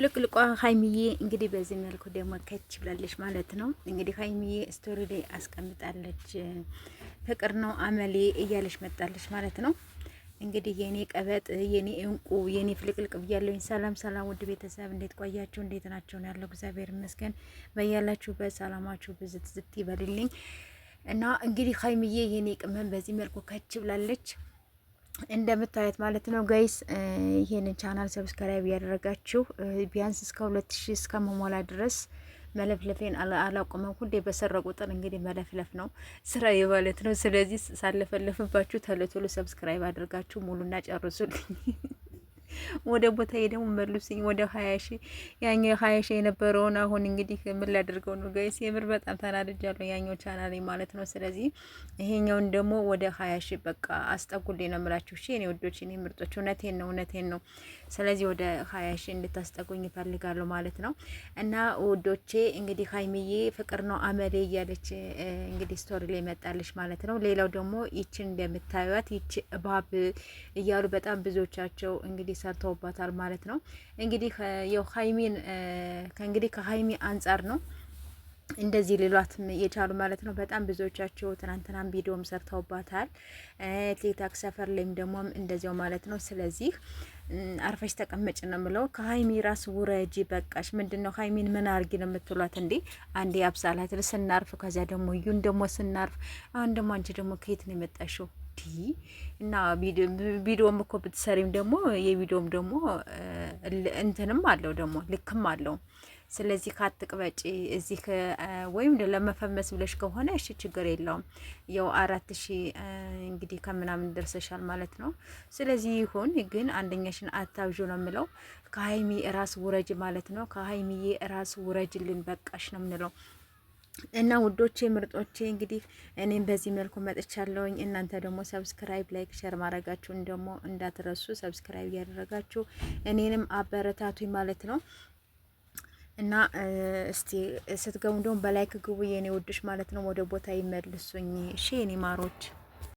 ፍልቅልቋ ሀይሚዬ እንግዲህ በዚህ መልኩ ደግሞ ከች ብላለች ማለት ነው። እንግዲህ ሀይሚዬ ስቶሪ ላይ አስቀምጣለች። ፍቅር ነው አመሌ እያለች መጣለች ማለት ነው። እንግዲህ የኔ ቀበጥ፣ የኔ እንቁ፣ የኔ ፍልቅልቅ ብያለሁኝ። ሰላም ሰላም፣ ውድ ቤተሰብ እንዴት ቆያችሁ? እንዴት ናቸው ነው ያለው? እግዚአብሔር ይመስገን። በያላችሁበት ሰላማችሁ ብዝት ዝት ይበልልኝ እና እንግዲህ ሀይሚዬ የኔ ቅመም በዚህ መልኩ ከች ብላለች እንደምታዩት ማለት ነው ጋይስ። ይሄንን ቻናል ሰብስክራይብ ያደረጋችሁ ቢያንስ እስከ 2000 እስከ መሞላ ድረስ መለፍለፌን አላቆመም። ሁሌ በሰረ ቁጥር እንግዲህ መለፍለፍ ነው ስራ ማለት ነው። ስለዚህ ሳለፈለፍባችሁ ቶሎ ሰብስክራይብ አድርጋችሁ ሙሉና ጨርሱልኝ። ወደ ቦታዬ ደግሞ መልሱኝ። ወደ 20 ያኛው 20 የነበረውን አሁን እንግዲህ ምን ላድርገው ነው ጋይስ? የምር በጣም ተናድጃለሁ ያኛው ቻናሌ ማለት ነው። ስለዚህ ይሄኛውን ደግሞ ወደ 20 በቃ አስጠጉልኝ ነው የምላችሁ። እሺ እኔ ወዶች፣ እኔ ምርጦች፣ እውነቴን ነው። ስለዚህ ወደ 20 እንድታስጠጉኝ ይፈልጋሉ ማለት ነው። እና ወዶቼ እንግዲህ ሀይሚዬ ፍቅር ነው አመሌ እያለች እንግዲህ ስቶሪ ላይ መጣለች ማለት ነው። ሌላው ደግሞ ይችን እንደምታዩት ይች እባብ እያሉ በጣም ብዙዎቻቸው እንግዲህ ሰርተውባታል ማለት ነው። እንግዲህ ያው ሀይሚን ከእንግዲህ ከሀይሚ አንጻር ነው እንደዚህ ሌሏት የቻሉ ማለት ነው። በጣም ብዙዎቻቸው ትናንትናም ቪዲዮም ሰርተውባታል። ቲክታክ ሰፈር ላይም ደግሞ እንደዚያው ማለት ነው። ስለዚህ አርፈሽ ተቀመጭ ነው የምለው። ከሀይሚ ራስ ውረጂ በቃሽ። ምንድነው ሀይሚን ምን አርጊ ነው የምትሏት እንዴ? አንዴ አብሳላት ስናርፍ፣ ከዚያ ደግሞ እዩን ደግሞ ስናርፍ፣ አሁን ደግሞ አንቺ ደግሞ ከየት ነው የመጣሽው? እና ቪዲዮም እኮ ብትሰሪም ደግሞ የቪዲዮም ደግሞ እንትንም አለው ደግሞ ልክም አለው። ስለዚህ ካትቅበጪ እዚህ ወይም ለመፈመስ ብለሽ ከሆነ እሺ ችግር የለውም። ያው 4000 እንግዲህ ከምናምን ደርሰሻል ማለት ነው። ስለዚህ ይሁን፣ ግን አንደኛሽን አታብዡ ነው የምለው። ከሀይሚ ራስ ውረጅ ማለት ነው። ከሀይሚዬ ራስ ውረጅልን በቃሽ ነው የምንለው። እና ውዶቼ ምርጦቼ እንግዲህ እኔም በዚህ መልኩ መጥቻለሁኝ። እናንተ ደግሞ ሰብስክራይብ፣ ላይክ፣ ሼር ማድረጋችሁን ደግሞ እንዳትረሱ። ሰብስክራይብ እያደረጋችሁ እኔንም አበረታቱኝ ማለት ነው። እና እስቲ ስትገቡ ደግሞ በላይክ ግቡ የኔ ውዶች ማለት ነው። ወደ ቦታ ይመልሱኝ እሺ የኔ ማሮች።